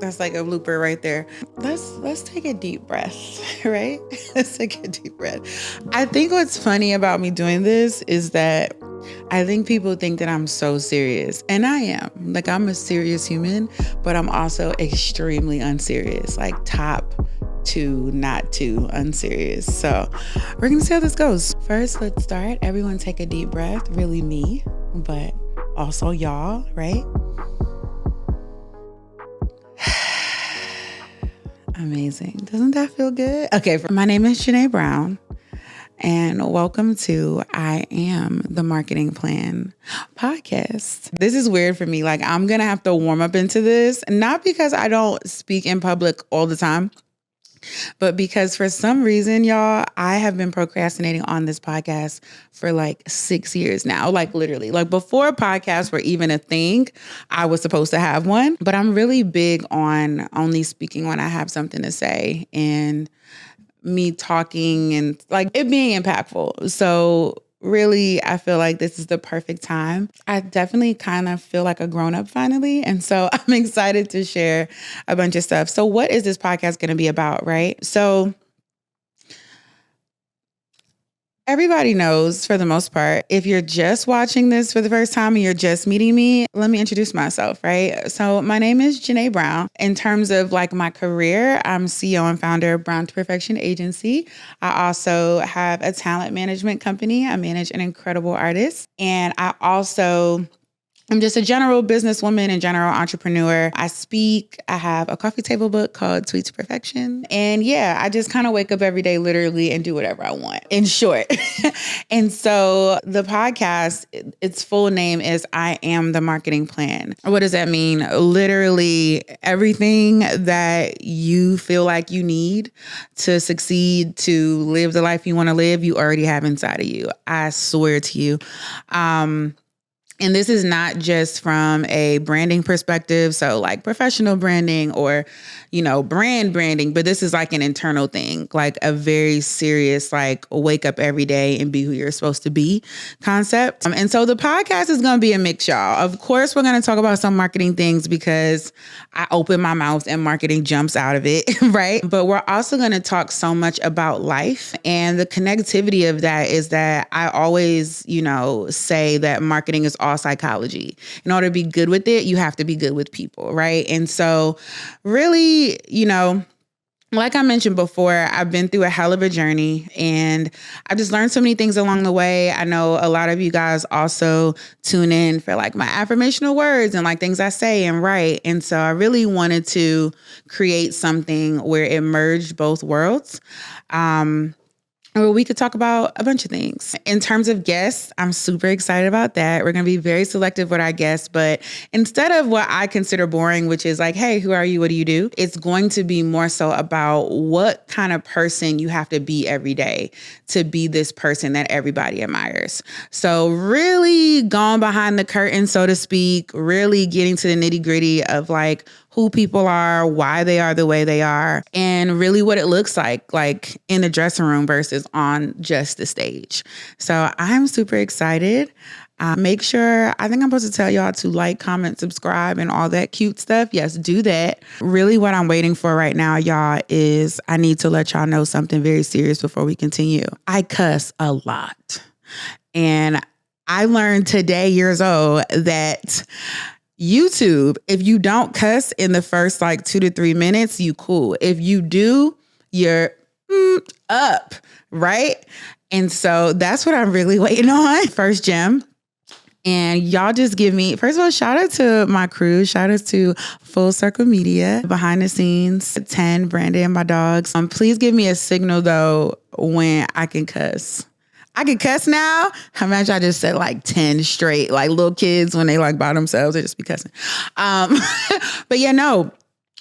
That's like a blooper right there. Let's take a deep breath, right? Let's take a deep breath. I think what's funny about me doing this is that I think people think that I'm so serious, and I am. Like, I'm a serious human, but I'm also extremely unserious, like top two, not too unserious. So we're gonna see how this goes. First, let's start. Everyone take a deep breath, really me, but also y'all, right? Amazing. Doesn't that feel good? Okay, my name is Junae Brown, and welcome to I Am the Marketing Plan podcast. This is weird for me. Like, I'm going to have to warm up into this, not because I don't speak in public all the time, but because for some reason, y'all, I have been procrastinating on this podcast for like 6 years now. Like, literally, like before podcasts were even a thing, I was supposed to have one. But I'm really big on only speaking when I have something to say and me talking and like it being impactful. So really, I feel like this is the perfect time. I definitely kind of feel like a grown-up finally. And so I'm excited to share a bunch of stuff. So what is this podcast going to be about, right? So everybody knows, for the most part, if you're just watching this for the first time and you're just meeting me, let me introduce myself, right? So my name is Junae Brown. In terms of like my career, I'm CEO and founder of Brown to Perfection Agency. I also have a talent management company. I manage an incredible artist. And I'm just a general businesswoman and general entrepreneur. I speak. I have a coffee table book called Sweet to Perfection. And yeah, I just kind of wake up every day literally and do whatever I want, in short. And so the podcast, its full name is I Am the Marketing Plan. What does that mean? Literally everything that you feel like you need to succeed, to live the life you want to live, you already have inside of you. I swear to you. And this is not just from a branding perspective, so like professional branding or, brand branding, but this is like an internal thing, like a very serious, like wake up every day and be who you're supposed to be concept. And so the podcast is going to be a mix, y'all. Of course, we're going to talk about some marketing things because I open my mouth and marketing jumps out of it, right? But we're also going to talk so much about life, and the connectivity of that is that I always, say that marketing is all psychology. In order to be good with it, you have to be good with people, right? And so really, like I mentioned before, I've been through a hell of a journey and I've just learned so many things along the way. I know a lot of you guys also tune in for like my affirmational words and like things I say and write. And so I really wanted to create something where it merged both worlds. Where we could talk about a bunch of things. In terms of guests, I'm super excited about that. We're going to be very selective with our guests, but instead of what I consider boring, which is like, hey, who are you? What do you do? It's going to be more so about what kind of person you have to be every day to be this person that everybody admires. So really going behind the curtain, so to speak, really getting to the nitty gritty of like who people are, why they are the way they are, and really what it looks like in the dressing room versus on just the stage. So I'm super excited. Make sure, I think I'm supposed to tell y'all to like, comment, subscribe, and all that cute stuff. Yes, do that. Really what I'm waiting for right now, y'all, is I need to let y'all know something very serious before we continue. I cuss a lot. And I learned today, years old, that YouTube, if you don't cuss in the first like 2 to 3 minutes, you cool. If you do, you're up, right? And so that's what I'm really waiting on. First gem. And y'all just give me, first of all, shout out to my crew. Shout out to Full Circle Media, behind the scenes, 10, Brandon and my dogs. Please give me a signal though when I can cuss. I can cuss now. How much I just said like 10 straight, like little kids when they like by themselves, they just be cussing. But yeah, no,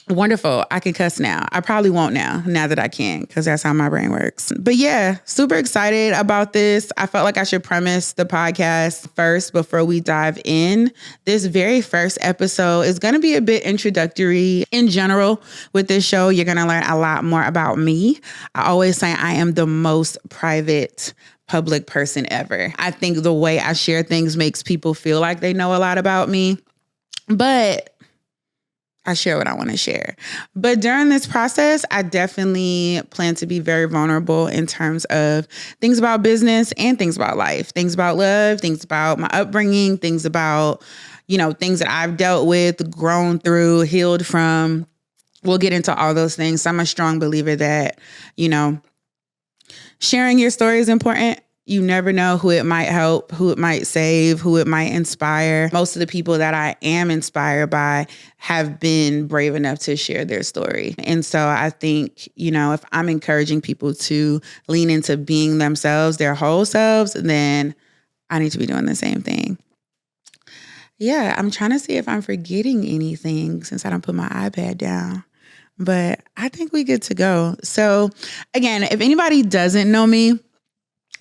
wonderful. I can cuss now. I probably won't now that I can, because that's how my brain works. But yeah, super excited about this. I felt like I should premise the podcast first before we dive in. This very first episode is going to be a bit introductory in general with this show. You're going to learn a lot more about me. I always say I am the most private public person ever. I think the way I share things makes people feel like they know a lot about me. But I share what I want to share. But during this process, I definitely plan to be very vulnerable in terms of things about business and things about life, things about love, things about my upbringing, things about, things that I've dealt with, grown through, healed from. We'll get into all those things. So I'm a strong believer that, sharing your story is important. You never know who it might help, who it might save, who it might inspire. Most of the people that I am inspired by have been brave enough to share their story. And so I think, if I'm encouraging people to lean into being themselves, their whole selves, then I need to be doing the same thing. Yeah, I'm trying to see if I'm forgetting anything since I don't put my iPad down. But I think we good to go. So again, if anybody doesn't know me,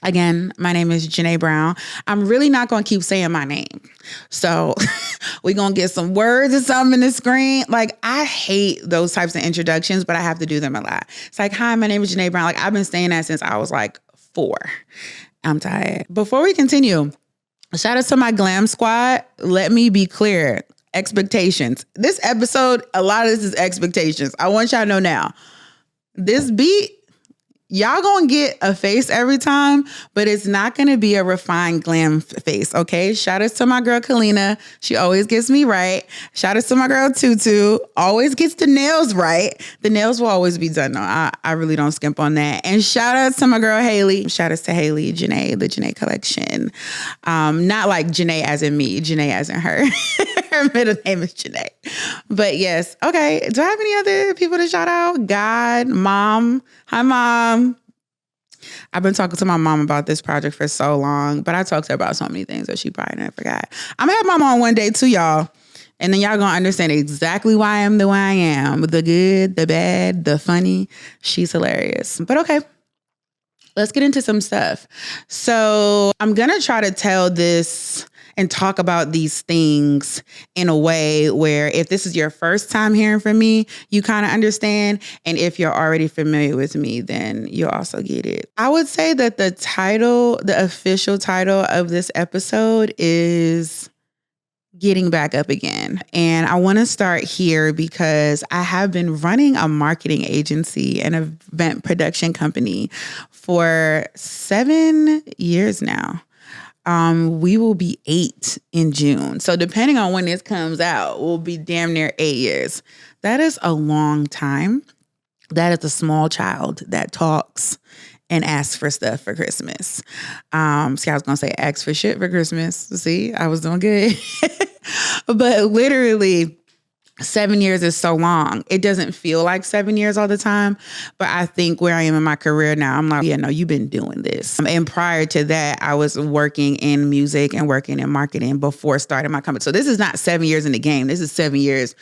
again, my name is Junae Brown. I'm really not going to keep saying my name. So we're going to get some words or something in the screen. Like, I hate those types of introductions, but I have to do them a lot. It's like, hi, my name is Junae Brown. Like, I've been saying that since I was like 4. I'm tired. Before we continue, shout out to my glam squad. Let me be clear. Expectations. This episode, a lot of this is expectations. I want y'all to know now. This beat, y'all gonna get a face every time, but it's not gonna be a refined glam face, okay? Shout out to my girl Kalina. She always gets me right. Shout out to my girl Tutu. Always gets the nails right. The nails will always be done though. I really don't skimp on that. And shout out to my girl Haley. Shout out to Haley, Junae, the Junae collection. Not like Junae as in me, Junae as in her. Her middle name is Junae. But yes, okay. Do I have any other people to shout out? God, mom. Hi, mom. I've been talking to my mom about this project for so long, but I talked to her about so many things that she probably never forgot. I'm gonna have my mom one day too, y'all. And then y'all gonna understand exactly why I am the way I am. The good, the bad, the funny. She's hilarious. But okay. Let's get into some stuff. So I'm gonna try to tell this and talk about these things in a way where if this is your first time hearing from me, you kind of understand. And if you're already familiar with me, then you'll also get it. I would say that the official title of this episode is Getting Back Up Again. And I want to start here because I have been running a marketing agency and event production company for 7 years now. We will be 8 in June. So depending on when this comes out, we'll be damn near 8 years. That is a long time. That is a small child that talks and asks for stuff for Christmas. See, I was going to say ask for shit for Christmas. See, I was doing good. But literally, 7 years is so long. It doesn't feel like 7 years all the time. But I think where I am in my career now, I'm like, yeah, no, you've been doing this. And prior to that, I was working in music and working in marketing before starting my company. So this is not 7 years in the game. This is 7 years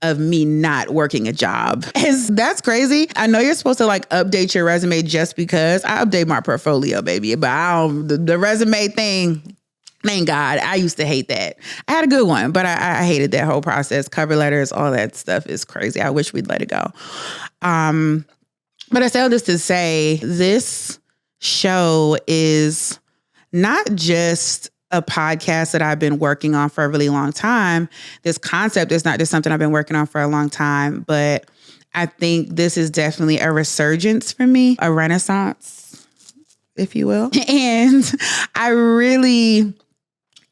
of me not working a job. That's crazy. I know you're supposed to like update your resume just because. I update my portfolio, baby. But the resume thing, thank God. I used to hate that. I had a good one, but I hated that whole process. Cover letters, all that stuff is crazy. I wish we'd let it go. But I say all this to say, this show is not just a podcast that I've been working on for a really long time. This concept is not just something I've been working on for a long time, but I think this is definitely a resurgence for me, a renaissance, if you will. And I really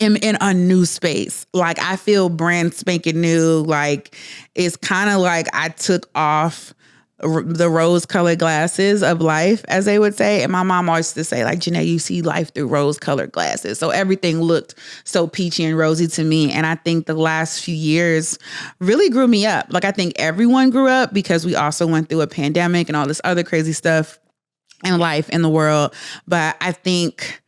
am in a new space. Like, I feel brand spanking new. Like, it's kind of like I took off the rose-colored glasses of life, as they would say. And my mom always used to say, like, Junae, you see life through rose-colored glasses. So everything looked so peachy and rosy to me. And I think the last few years really grew me up. Like, I think everyone grew up because we also went through a pandemic and all this other crazy stuff in life, in the world. But I think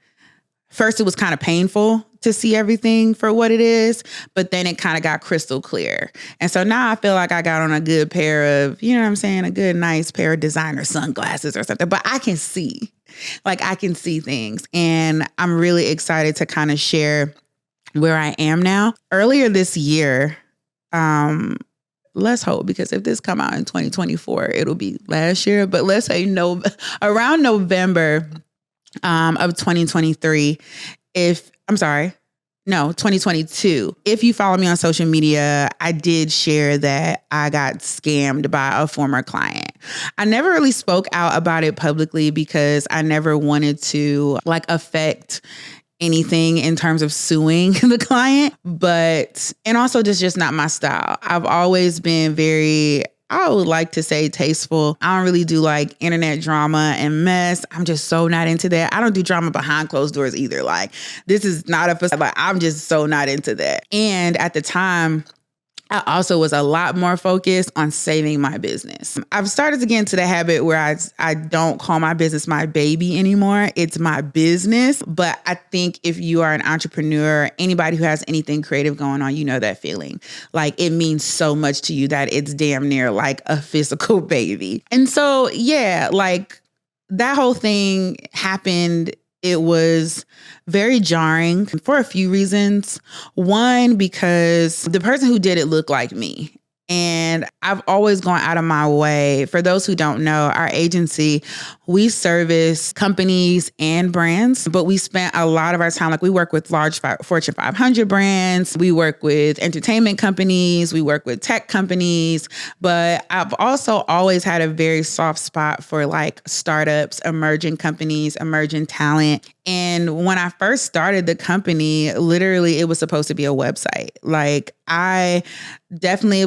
first it was kind of painful to see everything for what it is, but then it kind of got crystal clear. And so now I feel like I got on a good pair of, you know what I'm saying, a good, nice pair of designer sunglasses or something, but I can see things. And I'm really excited to kind of share where I am now. Earlier this year, let's hope, because if this come out in 2024, it'll be last year, but let's say around November of 2023, No, 2022. If you follow me on social media, I did share that I got scammed by a former client. I never really spoke out about it publicly because I never wanted to affect anything in terms of suing the client, and also just not my style. I've always been very, I would like to say, tasteful. I don't really do like internet drama and mess. I'm just so not into that. I don't do drama behind closed doors either. Like, this is not a facade. Like, I'm just so not into that. And at the time, I also was a lot more focused on saving my business. I've started to get into the habit where I don't call my business my baby anymore. It's my business. But I think if you are an entrepreneur, anybody who has anything creative going on, you know that feeling. Like, it means so much to you that it's damn near like a physical baby. And so, yeah, like that whole thing happened. It was very jarring for a few reasons. One, because the person who did it looked like me. And I've always gone out of my way. For those who don't know, our agency, we service companies and brands, but we spent a lot of our time, we work with large Fortune 500 brands. We work with entertainment companies. We work with tech companies. But I've also always had a very soft spot for startups, emerging companies, emerging talent. And when I first started the company, literally it was supposed to be a website. It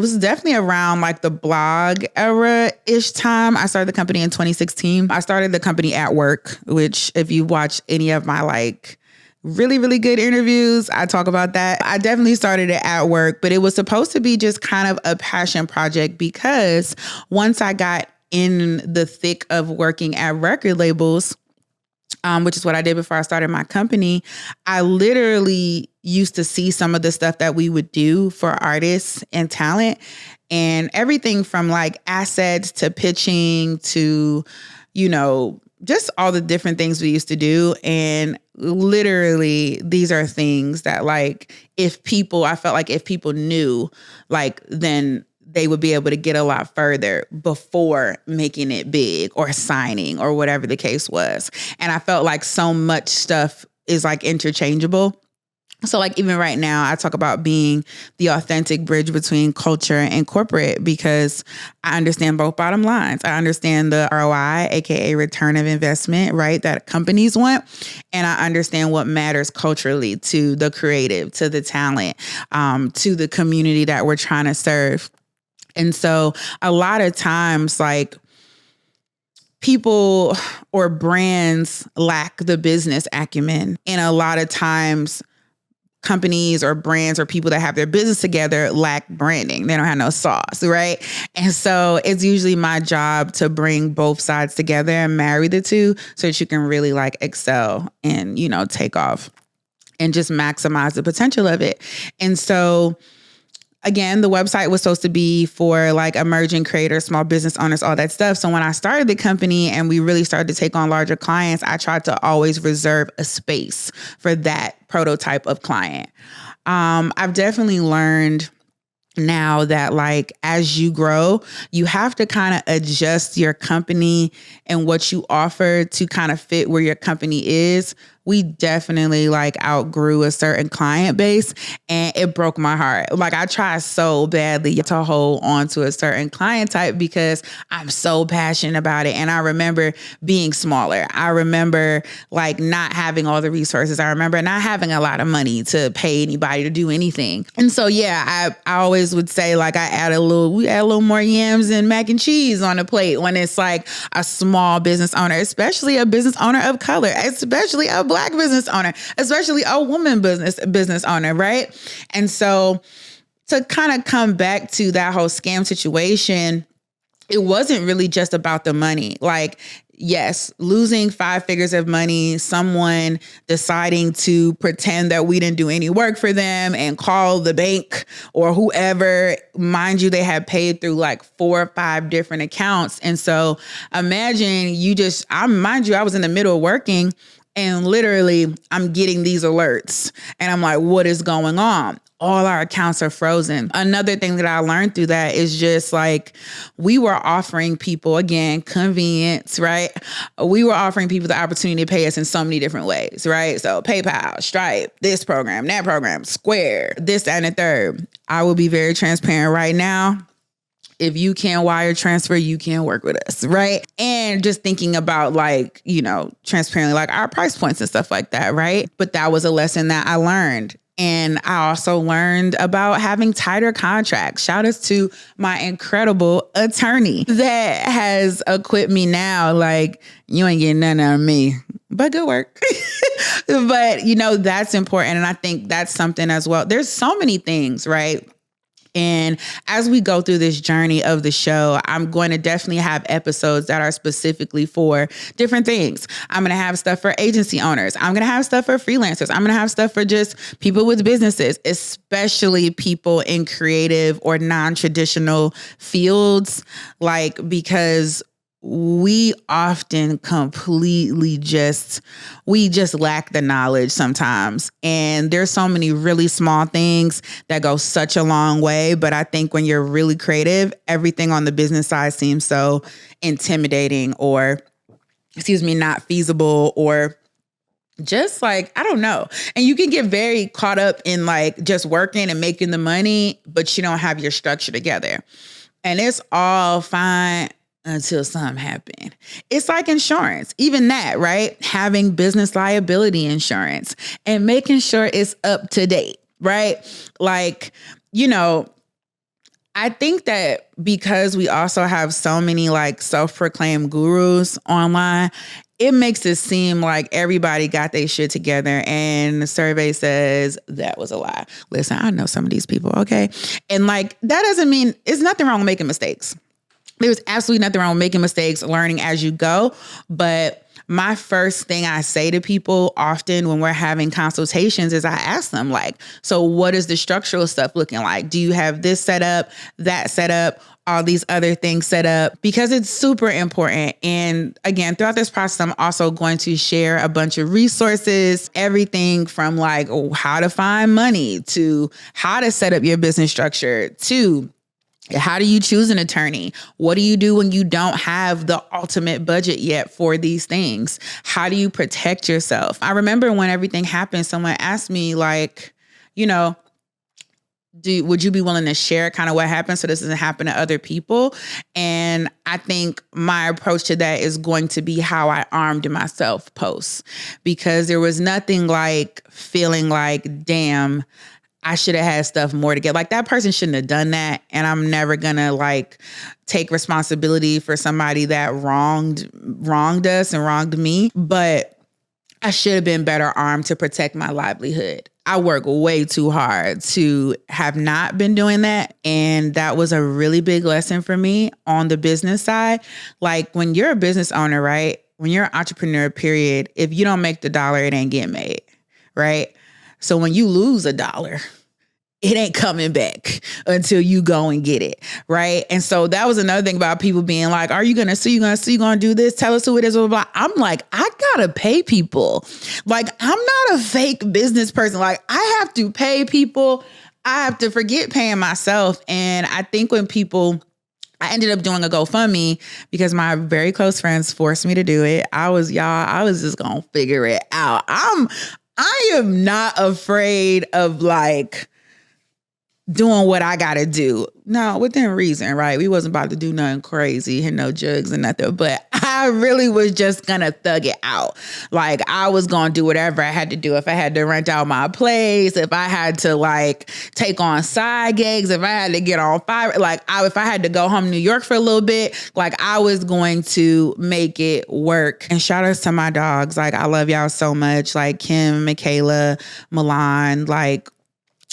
was definitely around the blog era-ish time. I started the company in 2016. I started the company at work, which if you watch any of my really, really good interviews, I talk about that. I definitely started it at work, but it was supposed to be just kind of a passion project because once I got in the thick of working at record labels, which is what I did before I started my company, I literally used to see some of the stuff that we would do for artists and talent, and everything from assets to pitching to, just all the different things we used to do. And literally these are things that I felt like if people knew, then they would be able to get a lot further before making it big or signing or whatever the case was. And I felt like so much stuff is interchangeable. So even right now, I talk about being the authentic bridge between culture and corporate because I understand both bottom lines. I understand the ROI, aka return of investment, right, that companies want. And I understand what matters culturally to the creative, to the talent, to the community that we're trying to serve. And so a lot of times, people or brands lack the business acumen. And a lot of times companies or brands or people that have their business together lack branding. They don't have no sauce, right? And so it's usually my job to bring both sides together and marry the two so that you can really excel and, take off and just maximize the potential of it. And so again, the website was supposed to be for emerging creators, small business owners, all that stuff. So when I started the company and we really started to take on larger clients, I tried to always reserve a space for that prototype of client. I've definitely learned now that as you grow, you have to kind of adjust your company and what you offer to kind of fit where your company is. We definitely outgrew a certain client base and it broke my heart. I tried so badly to hold on to a certain client type because I'm so passionate about it. And I remember being smaller. I remember not having all the resources. I remember not having a lot of money to pay anybody to do anything. And so, yeah, I always would say we add a little more yams and mac and cheese on the plate when it's a small business owner, especially a business owner of color, especially a Black business owner, especially a woman business owner, right? And so to kind of come back to that whole scam situation, it wasn't really just about the money. Yes, losing 5 figures of money, someone deciding to pretend that we didn't do any work for them and call the bank or whoever. Mind you, they had paid through 4 or 5 different accounts. And so imagine I was in the middle of working and literally I'm getting these alerts and I'm like, what is going on? all our accounts are frozen. Another thing that I learned through that is just like we were offering people, again, convenience, right? We were offering people the opportunity to pay us in so many different ways, right? So PayPal, Stripe, this program, that program, Square, this, that, and the third. I will be very transparent right now. If you can wire transfer, you can work with us, right? And just thinking about like, transparently, like our price points and stuff like that, right? But that was a lesson that I learned. And I also learned about having tighter contracts. Shout out to my incredible attorney that has equipped me now. Like, you ain't getting none out of me, but good work. But, that's important. And I think that's something as well. There's so many things, right? And as we go through this journey of the show, I'm going to definitely have episodes that are specifically for different things. I'm going to have stuff for agency owners. I'm going to have stuff for freelancers. I'm going to have stuff for just people with businesses, especially people in creative or non-traditional fields, because we often completely just lack the knowledge sometimes. And there's so many really small things that go such a long way. But I think when you're really creative, everything on the business side seems so intimidating or, not feasible or just like, I don't know. And you can get very caught up in like just working and making the money, but you don't have your structure together. And it's all fine until something happened. It's like insurance, even that, right? Having business liability insurance and making sure it's up to date, right? Like, I think that because we also have so many like self-proclaimed gurus online, it makes it seem like everybody got their shit together. And the survey says that was a lie. Listen, I know some of these people, okay? And like, that doesn't mean it's nothing wrong with making mistakes. There's absolutely nothing wrong with making mistakes, learning as you go. But my first thing I say to people often when we're having consultations is I ask them like, so what is the structural stuff looking like? Do you have this set up, that set up, all these other things set up? Because it's super important. And again, throughout this process, I'm also going to share a bunch of resources, everything from like how to find money to how to set up your business structure to how do you choose an attorney? What do you do when you don't have the ultimate budget yet for these things? How do you protect yourself? I remember when everything happened, someone asked me like, would you be willing to share kind of what happened so this doesn't happen to other people? And I think my approach to that is going to be how I armed myself post, because there was nothing like feeling like, damn, I should have had stuff more to get. Like that person shouldn't have done that. And I'm never gonna like take responsibility for somebody that wronged us and wronged me. But I should have been better armed to protect my livelihood. I work way too hard to have not been doing that. And that was a really big lesson for me on the business side. Like when you're a business owner, right? When you're an entrepreneur, period, if you don't make the dollar, it ain't getting made, right? So when you lose $1, it ain't coming back until you go and get it, right? And so that was another thing about people being like, are you going to sue? You going to sue? You going to do this? Tell us who it is, blah, blah, blah. I'm like, I got to pay people. Like, I'm not a fake business person. Like, I have to pay people. I have to forget paying myself. And I think when I ended up doing a GoFundMe because my very close friends forced me to do it. I was just going to figure it out. I am not afraid of like doing what I got to do. No, within reason, right? We wasn't about to do nothing crazy and no jugs and nothing, but I really was just going to thug it out. Like I was going to do whatever I had to do. If I had to rent out my place, if I had to like take on side gigs, if I had to get on fire, if I had to go home to New York for a little bit, like I was going to make it work. And shout outs to my dogs. Like I love y'all so much. Like Kim, Michaela, Milan, like,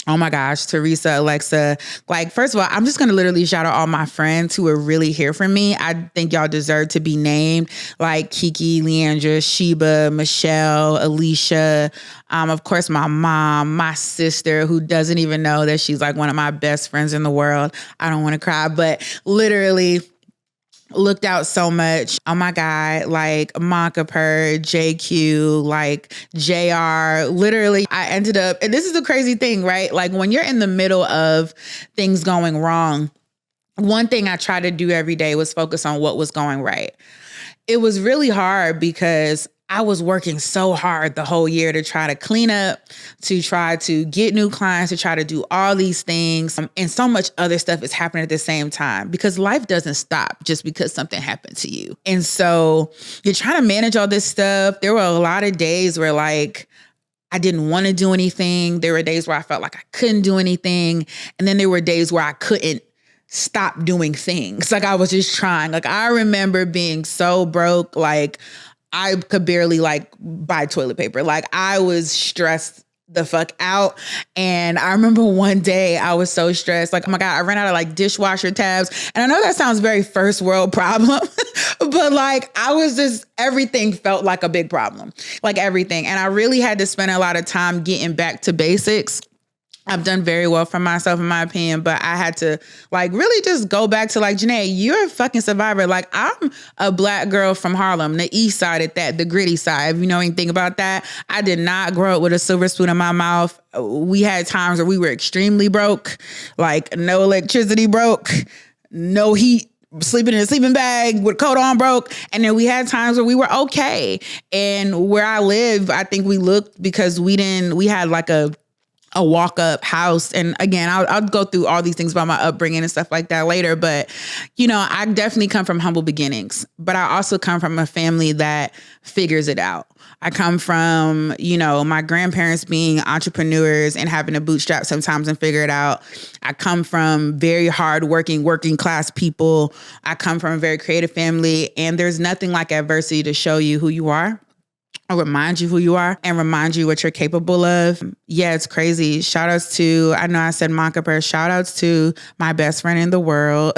oh my gosh, Teresa, Alexa. Like, first of all, I'm just going to literally shout out all my friends who are really here for me. I think y'all deserve to be named, like Kiki, Leandra, Sheba, Michelle, Alicia. Of course, my mom, my sister, who doesn't even know that she's like one of my best friends in the world. I don't want to cry, but literally looked out so much. Oh my God, like Monka Per, JQ, like JR. Literally, I ended up, and this is the crazy thing, right? Like when you're in the middle of things going wrong, one thing I tried to do every day was focus on what was going right. It was really hard because I was working so hard the whole year to try to clean up, to try to get new clients, to try to do all these things. And so much other stuff is happening at the same time because life doesn't stop just because something happened to you. And so you're trying to manage all this stuff. There were a lot of days where like, I didn't want to do anything. There were days where I felt like I couldn't do anything. And then there were days where I couldn't stop doing things. Like I was just trying. Like I remember being so broke, like I could barely like buy toilet paper. Like I was stressed the fuck out. And I remember one day I was so stressed. Like, oh my God, I ran out of like dishwasher tabs. And I know that sounds very first world problem, but like I was just, everything felt like a big problem, like everything. And I really had to spend a lot of time getting back to basics. I've done very well for myself, in my opinion, but I had to like really just go back to like, Junae, you're a fucking survivor. Like I'm a Black girl from Harlem, the east side at that, the gritty side. If you know anything about that, I did not grow up with a silver spoon in my mouth. We had times where we were extremely broke, like no electricity broke, no heat, sleeping in a sleeping bag with coat on broke. And then we had times where we were okay. And where I live, I think we looked because we had like a walk-up house. And again, I'll go through all these things about my upbringing and stuff like that later. But, you know, I definitely come from humble beginnings, but I also come from a family that figures it out. I come from, you know, my grandparents being entrepreneurs and having to bootstrap sometimes and figure it out. I come from very hardworking, working class people. I come from a very creative family, and there's nothing like adversity to show you who you are, or remind you who you are, and remind you what you're capable of. Yeah, it's crazy. Shout outs to, I know I said Monka Per, shout outs to my best friend in the world.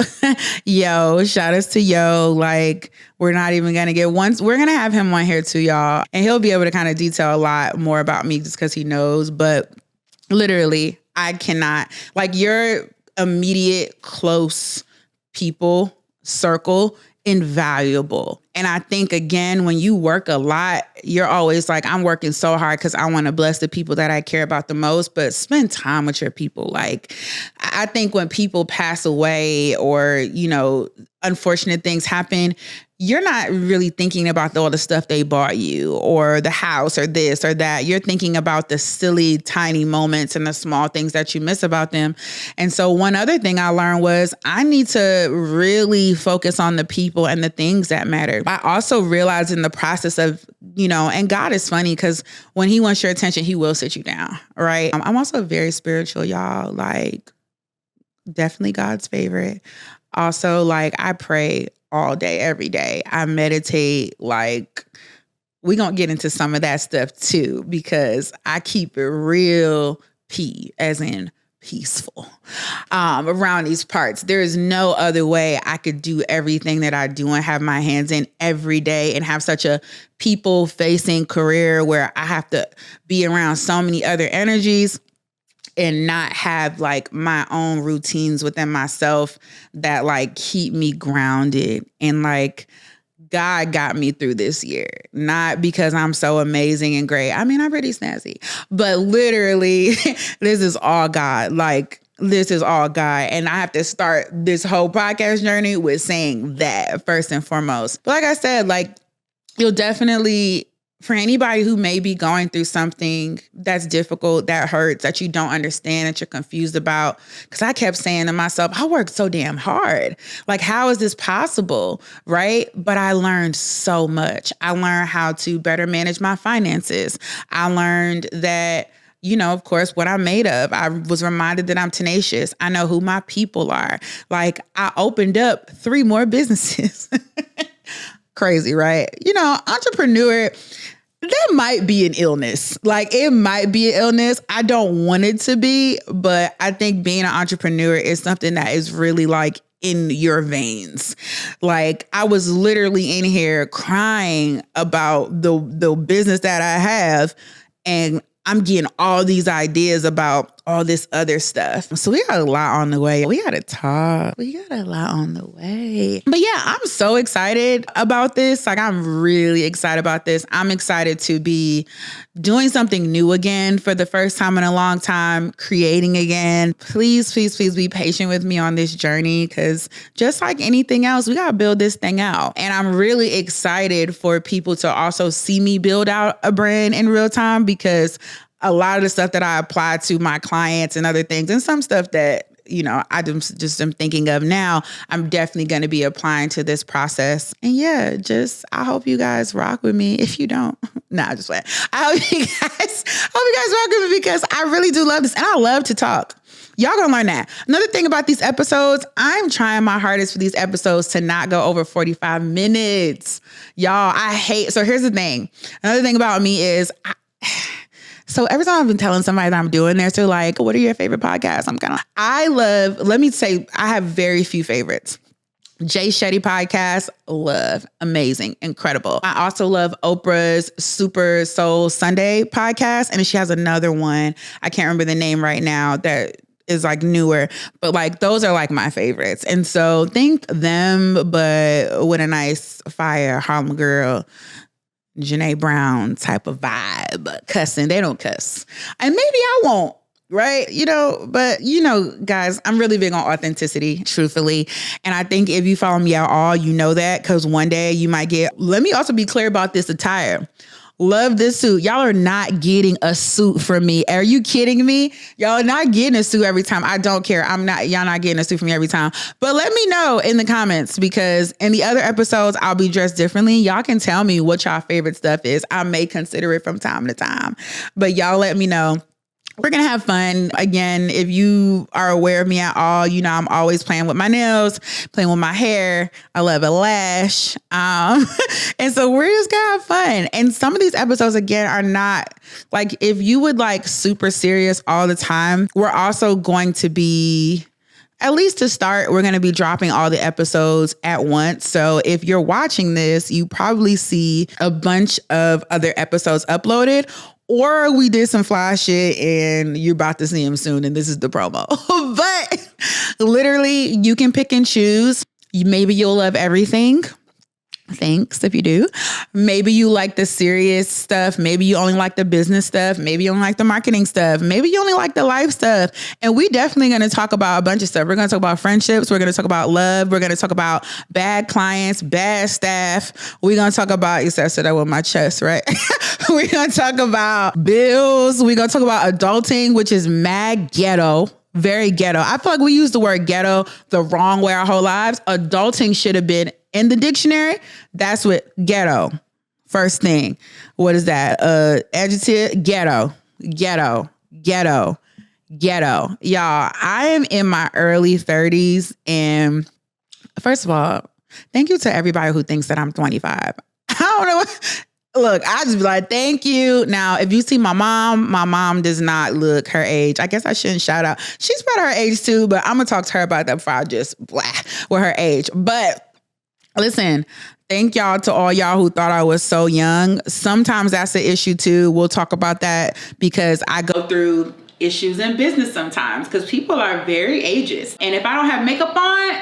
Yo, shout outs to Yo. Like, we're not even going to get once. We're going to have him on here too, y'all. And he'll be able to kind of detail a lot more about me just because he knows. But literally, I cannot, like your immediate close people circle, invaluable. And I think, again, when you work a lot, you're always like, I'm working so hard because I want to bless the people that I care about the most, but spend time with your people. Like, I think when people pass away or, you know, unfortunate things happen, you're not really thinking about all the stuff they bought you or the house or this or that. You're thinking about the silly, tiny moments and the small things that you miss about them. And so one other thing I learned was I need to really focus on the people and the things that matter. I also realized in the process of, you know, and God is funny because when he wants your attention, he will sit you down, right? I'm also very spiritual, y'all, like definitely God's favorite. Also, like I pray all day, every day. I meditate, like we're going to get into some of that stuff too, because I keep it real as in peaceful around these parts. There is no other way I could do everything that I do and have my hands in every day and have such a people facing career where I have to be around so many other energies and not have like my own routines within myself that like keep me grounded. And like God got me through this year, not because I'm so amazing and great. I mean, I'm pretty snazzy, but literally this is all God. Like this is all God. And I have to start this whole podcast journey with saying that first and foremost. But like I said, like you'll definitely, for anybody who may be going through something that's difficult, that hurts, that you don't understand, that you're confused about. Because I kept saying to myself, I worked so damn hard. Like, how is this possible? Right? But I learned so much. I learned how to better manage my finances. I learned that, you know, of course, what I'm made of. I was reminded that I'm tenacious. I know who my people are. Like, I opened up 3 more businesses. Crazy, right? You know, entrepreneur, that might be an illness. Like it might be an illness. I don't want it to be, but I think being an entrepreneur is something that is really like in your veins. Like I was literally in here crying about the business that I have, and I'm getting all these ideas about all this other stuff. So we got a lot on the way. We got to talk. We got a lot on the way. But yeah, I'm so excited about this. Like, I'm really excited about this. I'm excited to be doing something new again for the first time in a long time, creating again. Please, please, please be patient with me on this journey, because just like anything else, we got to build this thing out. And I'm really excited for people to also see me build out a brand in real time, because a lot of the stuff that I apply to my clients and other things, and some stuff that, you know, I just am thinking of now, I'm definitely going to be applying to this process. And yeah, I hope you guys rock with me. If you don't, just playing. I hope you guys rock with me, because I really do love this. And I love to talk. Y'all gonna learn that. Another thing about these episodes, I'm trying my hardest for these episodes to not go over 45 minutes. Y'all, so here's the thing. Another thing about me is, so every time I've been telling somebody that I'm doing this, they're like, what are your favorite podcasts? Let me say, I have very few favorites. Jay Shetty podcast, love, amazing, incredible. I also love Oprah's Super Soul Sunday podcast. And she has another one, I can't remember the name right now, that is like newer, but like those are like my favorites. And so think them, but with a nice fire Harlem Girl, Junae Brown type of vibe. Cussing, they don't cuss. And maybe I won't, right? But guys, I'm really big on authenticity, truthfully. And I think if you follow me at all, you know that, because one day you might let me also be clear about this attire. Love this suit. Y'all are not getting a suit from me. Are you kidding me? Y'all are not getting a suit every time. I don't care. Y'all not getting a suit from me every time. But let me know in the comments, because in the other episodes, I'll be dressed differently. Y'all can tell me what y'all favorite stuff is. I may consider it from time to time, but y'all let me know. We're going to have fun. Again, if you are aware of me at all, I'm always playing with my nails, playing with my hair. I love a lash. And so we're just going to have fun. And some of these episodes, again, are not like, if you would like super serious all the time, we're also going to be, at least to start, we're going to be dropping all the episodes at once. So if you're watching this, you probably see a bunch of other episodes uploaded, or we did some fly shit and you're about to see them soon, and this is the promo. But literally, you can pick and choose. Maybe you'll love everything. Thanks if you do. Maybe you like the serious stuff. Maybe you only like the business stuff. Maybe you only like the marketing stuff. Maybe you only like the life stuff. And we definitely going to talk about a bunch of stuff. We're going to talk about friendships. We're going to talk about love. We're going to talk about bad clients, bad staff. We're going to talk about, you said that with my chest, right? We're going to talk about bills. We're going to talk about adulting, which is mad ghetto. Very ghetto. I feel like we use the word ghetto the wrong way our whole lives. Adulting should have been in the dictionary. That's what ghetto. First thing. What is that? Adjective? Ghetto. Ghetto. Ghetto. Ghetto. Y'all, I am in my early 30s. And first of all, thank you to everybody who thinks that I'm 25. I don't know what. Look, I just be like, thank you. Now, if you see my mom does not look her age. I guess I shouldn't shout out. She's about her age too, but I'm going to talk to her about that before I just blah with her age. But listen, thank y'all to all y'all who thought I was so young. Sometimes that's an issue too. We'll talk about that, because I go through issues in business sometimes because people are very ageist. And if I don't have makeup on,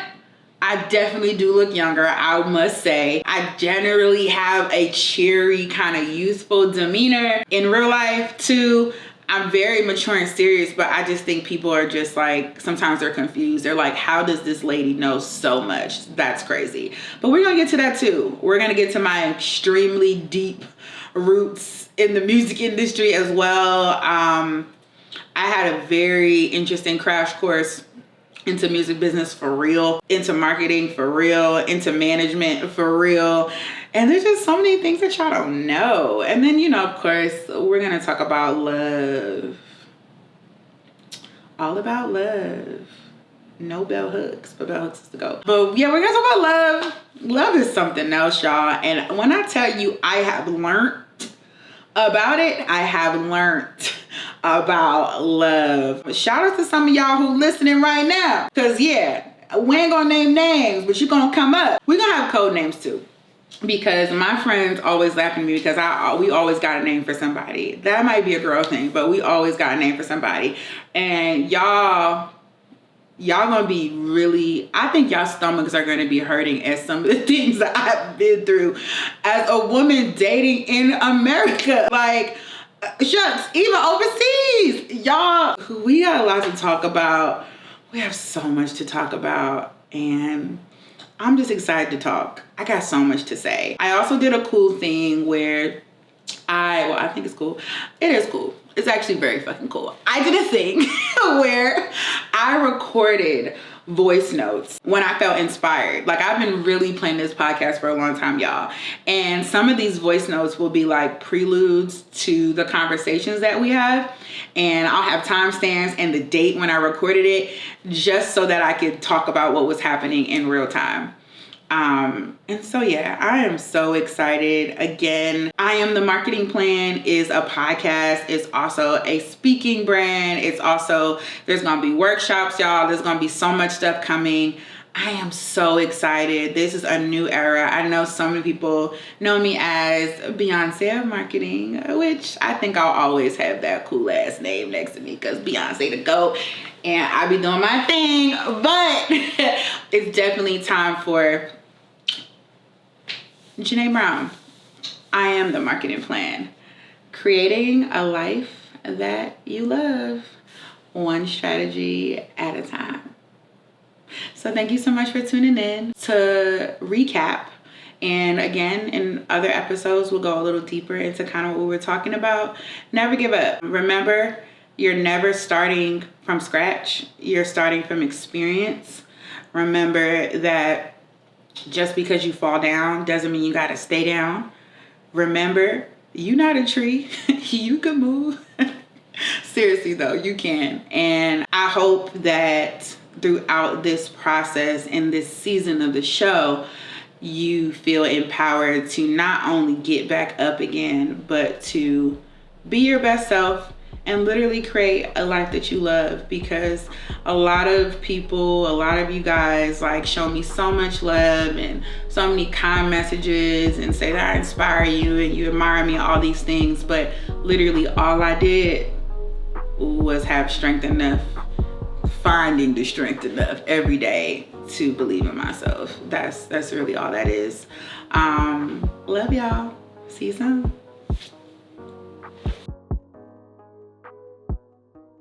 I definitely do look younger, I must say. I generally have a cheery, kind of youthful demeanor in real life too. I'm very mature and serious, but I just think people are just like, sometimes they're confused. They're like, how does this lady know so much? That's crazy. But we're going to get to that too. We're going to get to my extremely deep roots in the music industry as well. I had a very interesting crash course into music business for real, into marketing for real, into management for real. And there's just so many things that y'all don't know. And then, of course, we're going to talk about love. All about love. No bell hooks, but bell hooks is the go. But yeah, we're going to talk about love. Love is something else, y'all. And when I tell you I have learned about it, I have learned about love. Shout out to some of y'all who listening right now. Because yeah, we ain't gonna name names, but you're gonna come up. We're gonna have code names too. because my friends always laugh at me because we always got a name for somebody. That might be a girl thing, but we always got a name for somebody. And y'all gonna be really, I think y'all stomachs are gonna be hurting at some of the things that I've been through as a woman dating in America. Like, shucks, even overseas. Y'all, we got a lot to talk about. We have so much to talk about, and I'm just excited to talk. I got so much to say. I also did a cool thing where I think it's cool. It is cool. It's actually very fucking cool. I did a thing where I recorded voice notes when I felt inspired. Like, I've been really playing this podcast for a long time, y'all. And some of these voice notes will be like preludes to the conversations that we have. And I'll have timestamps and the date when I recorded it, just so that I could talk about what was happening in real time. And so, yeah, I am so excited. Again, I Am the Marketing Plan is a podcast. It's also a speaking brand. It's also, there's going to be workshops, y'all. There's going to be so much stuff coming. I am so excited. This is a new era. I know so many people know me as Beyonce of marketing, which I think I'll always have that cool ass name next to me because Beyonce the GOAT, and I be doing my thing. But it's definitely time for Junae Brown. I Am the Marketing Plan. Creating a life that you love, one strategy at a time. So thank you so much for tuning in. To recap, and again, in other episodes, we'll go a little deeper into kind of what we're talking about. Never give up. Remember, you're never starting from scratch. You're starting from experience. Remember that just because you fall down doesn't mean you got to stay down. Remember, you're not a tree. You can move. Seriously, though, you can. And I hope that throughout this process and this season of the show, you feel empowered to not only get back up again, but to be your best self and literally create a life that you love. Because a lot of people, a lot of you guys like show me so much love and so many kind messages and say that I inspire you and you admire me, all these things. But literally all I did was have strength enough, finding the strength enough every day to believe in myself. That's really all that is. Love y'all. See you soon.